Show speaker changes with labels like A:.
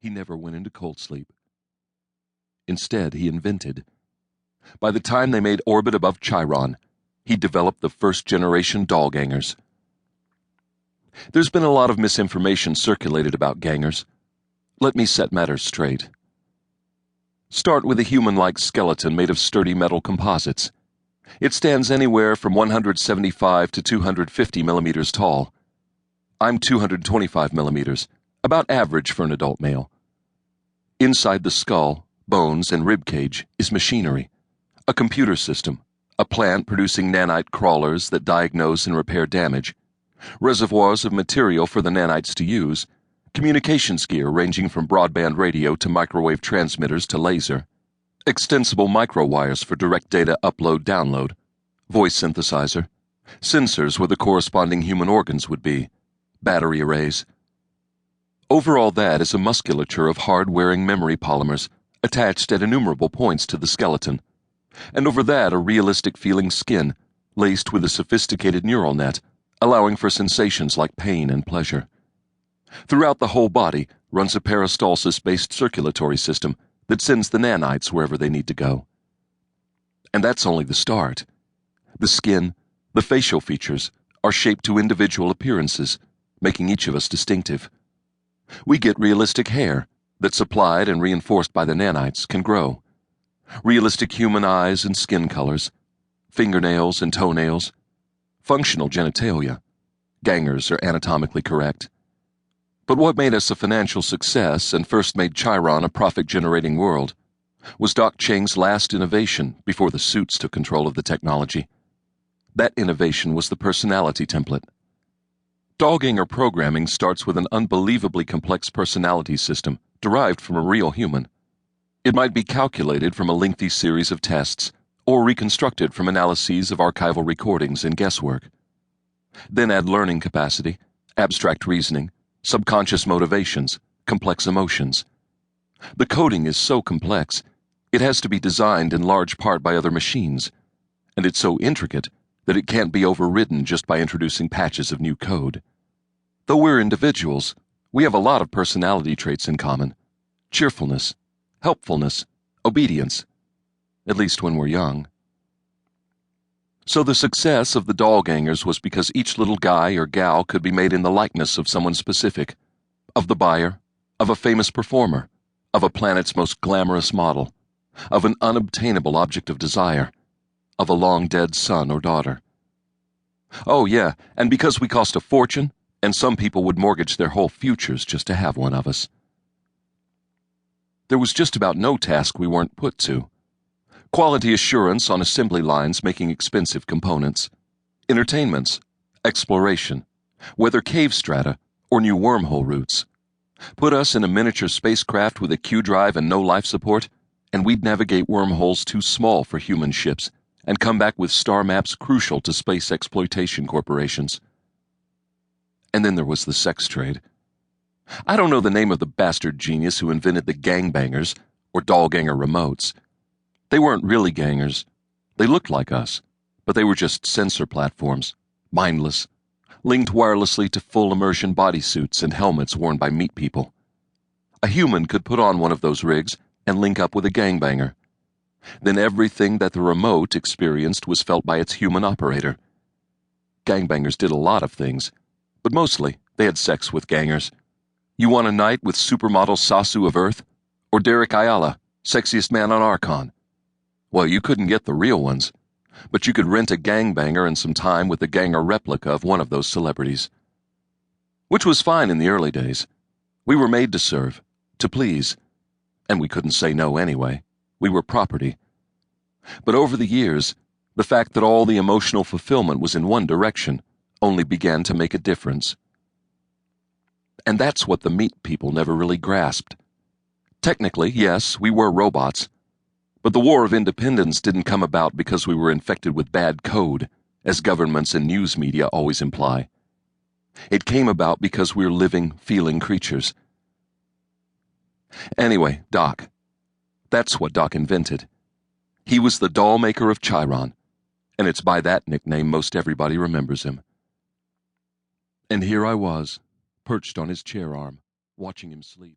A: He never went into cold sleep. Instead, he invented. By the time they made orbit above Chiron, he developed the first-generation Dollgangers. There's been a lot of misinformation circulated about gangers. Let me set matters straight. Start with a human-like skeleton made of sturdy metal composites. It stands anywhere from 175 to 250 millimeters tall. I'm 225 millimeters, about average for an adult male. Inside the skull, bones, and rib cage is machinery, a computer system, a plant producing nanite crawlers that diagnose and repair damage, reservoirs of material for the nanites to use, communications gear ranging from broadband radio to microwave transmitters to laser, extensible microwires for direct data upload-download, voice synthesizer, sensors where the corresponding human organs would be, battery arrays. Over all that is a musculature of hard-wearing memory polymers attached at innumerable points to the skeleton, and over that a realistic-feeling skin laced with a sophisticated neural net, allowing for sensations like pain and pleasure. Throughout the whole body runs a peristalsis-based circulatory system that sends the nanites wherever they need to go. And that's only the start. The skin, the facial features, are shaped to individual appearances, making each of us distinctive. We get realistic hair that, supplied and reinforced by the nanites, can grow. Realistic human eyes and skin colors, fingernails and toenails, functional genitalia. Gangers are anatomically correct. But what made us a financial success and first made Chiron a profit-generating world was Doc Cheng's last innovation before the suits took control of the technology. That innovation was the personality template. Dollganger programming starts with an unbelievably complex personality system derived from a real human. It might be calculated from a lengthy series of tests or reconstructed from analyses of archival recordings and guesswork. Then add learning capacity, abstract reasoning, subconscious motivations, complex emotions. The coding is so complex, it has to be designed in large part by other machines, and it's so intricate that it can't be overridden just by introducing patches of new code. Though we're individuals, we have a lot of personality traits in common: cheerfulness, helpfulness, obedience, at least when we're young. So the success of the Dollgangers was because each little guy or gal could be made in the likeness of someone specific, of the buyer, of a famous performer, of a planet's most glamorous model, of an unobtainable object of desire, of a long-dead son or daughter. Oh yeah, and because we cost a fortune, and some people would mortgage their whole futures just to have one of us. There was just about no task we weren't put to. Quality assurance on assembly lines making expensive components, entertainments, exploration, whether cave strata or new wormhole routes. Put us in a miniature spacecraft with a Q drive and no life support, and we'd navigate wormholes too small for human ships and come back with star maps crucial to space exploitation corporations. And then there was the sex trade. I don't know the name of the bastard genius who invented the gangbangers or Dollganger remotes. They weren't really gangers. They looked like us, but they were just sensor platforms, mindless, linked wirelessly to full immersion bodysuits and helmets worn by meat people. A human could put on one of those rigs and link up with a gangbanger. Then everything that the remote experienced was felt by its human operator. Gangbangers did a lot of things, but mostly they had sex with gangers. You want a night with supermodel Sasu of Earth? Or Derek Ayala, sexiest man on Archon? Well, you couldn't get the real ones, but you could rent a gangbanger and some time with the ganger replica of one of those celebrities. Which was fine in the early days. We were made to serve, to please, and we couldn't say no anyway. We were property. But over the years, the fact that all the emotional fulfillment was in one direction only began to make a difference. And that's what the meat people never really grasped. Technically, yes, we were robots, but the War of Independence didn't come about because we were infected with bad code, as governments and news media always imply. It came about because we're living, feeling creatures. Anyway, Doc. That's what Doc invented. He was the doll maker of Chiron, and it's by that nickname most everybody remembers him. And here I was, perched on his chair arm, watching him sleep.